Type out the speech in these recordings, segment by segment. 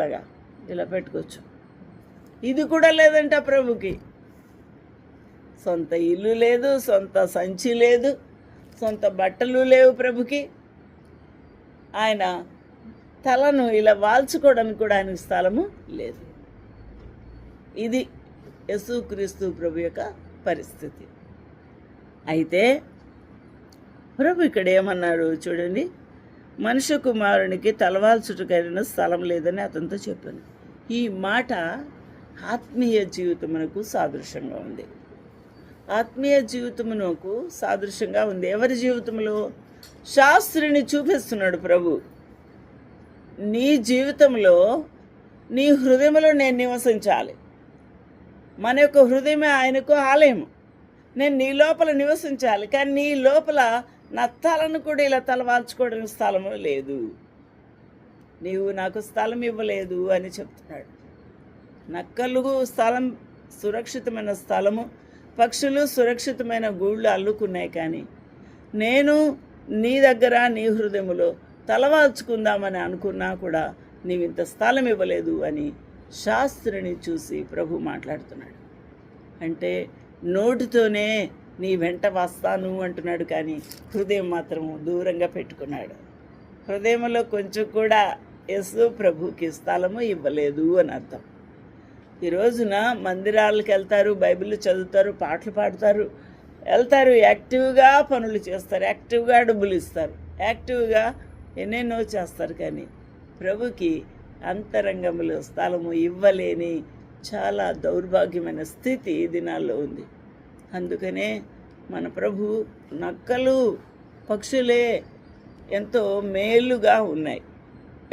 ఇలాగా ఇలా పెట్టుకోవచ్చు. ఇది కూడా లేదంట ప్రభుకి. సొంత ఇల్లు లేదు, సొంత సంచి లేదు, సొంత బట్టలు లేవు ప్రభుకి. ఆయన తలను ఇలా వాల్చుకోవడానికి కూడా ఆయనకు స్థలము లేదు. ఇది యేసుక్రీస్తు ప్రభు యొక్క పరిస్థితి. అయితే ప్రభు ఇక్కడ ఏమన్నాడు చూడండి, మనుష్య కుమారునికి తలవాల్చుటకైన స్థలం లేదని అతనితో చెప్పాను. ఈ మాట ఆత్మీయ జీవితమునకు సాదృశ్యంగా ఉంది. ఆత్మీయ జీవితమునకు సాదృశ్యంగా ఉంది. ఎవరి జీవితంలో? శాస్త్రిని చూపిస్తున్నాడు ప్రభు. నీ జీవితంలో, నీ హృదయంలో నేను నివసించాలి. మన యొక్క హృదయమే ఆయనకు ఆలయము. నేను నీ లోపల నివసించాలి, కానీ నీ లోపల నా తలను కూడా ఇలా తలవాల్చుకోవడానికి స్థలము లేదు. నీవు నాకు స్థలం ఇవ్వలేదు అని చెప్తున్నాడు. నక్కలు స్థలం, సురక్షితమైన స్థలము, పక్షులు సురక్షితమైన గూళ్ళు అల్లుకున్నాయి, కానీ నేను నీ దగ్గర నీ హృదయములో తలవాల్చుకుందామని అనుకున్నా కూడా నీవింత స్థలం ఇవ్వలేదు అని శాస్త్రిని చూసి ప్రభు మాట్లాడుతున్నాడు. అంటే నోటితోనే నీ వెంట వస్తాను అంటున్నాడు, కానీ హృదయం మాత్రం దూరంగా పెట్టుకున్నాడు. హృదయంలో కొంచెం కూడా యేసు ప్రభుకి స్థలము ఇవ్వలేదు అని అర్థం. ఈ రోజున మందిరాలకు వెళ్తారు, బైబిల్ చదువుతారు, పాటలు పాడతారు, వెళ్తారు, యాక్టివ్గా పనులు చేస్తారు, యాక్టివ్గా డబ్బులు ఇస్తారు, యాక్టివ్గా ఎన్నెన్నో చేస్తారు, కానీ ప్రభుకి అంతరంగంలో స్థలము ఇవ్వలేని చాలా దౌర్భాగ్యమైన స్థితి ఈ దినాల్లో ఉంది. అందుకనే మన ప్రభు నక్కలు, పక్షులే ఎంతో మేలుగా ఉన్నాయి,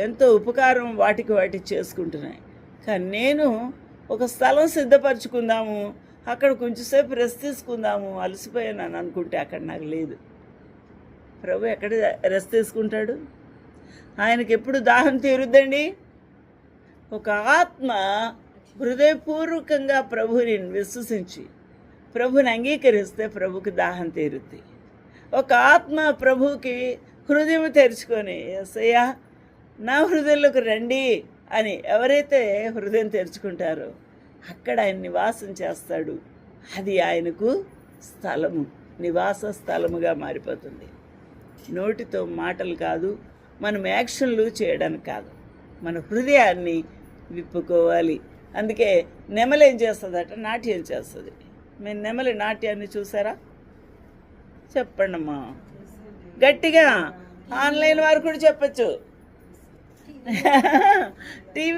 ఎంతో ఉపకారం వాటి చేసుకుంటున్నాయి. కానీ నేను ఒక స్థలం సిద్ధపరచుకుందాము, అక్కడ కొంచెంసేపు రెస్ట్ తీసుకుందాము, అలసిపోయాను అని అనుకుంటే అక్కడ నాకు లేదు. ప్రభు ఎక్కడ రెస్ట్ తీసుకుంటాడు? ఆయనకి ఎప్పుడు దాహం తీరుద్దండి? ఒక ఆత్మ హృదయపూర్వకంగా ప్రభుని విశ్వసించి ప్రభుని అంగీకరిస్తే ప్రభుకి దాహం తీరుద్ది. ఒక ఆత్మ ప్రభుకి హృదయం తెరుచుకొని యేసయ్యా నా హృదయంలోకి రండి అని ఎవరైతే హృదయం తెరుచుకుంటారో అక్కడ ఆయన నివాసం చేస్తాడు. అది ఆయనకు స్థలము, నివాస స్థలముగా మారిపోతుంది. నోటితో మాటలు కాదు, మనం యాక్షన్లు చేయడానికి కాదు, మన హృదయాన్ని విప్పుకోవాలి. అందుకే నెమలి ఏం చేస్తుందట? నాట్యం చేస్తుంది. మీరు నెమలి నాట్యాన్ని చూసారా? చెప్పండమ్మా గట్టిగా. ఆన్లైన్ వారు కూడా చెప్పచ్చు. టీవీ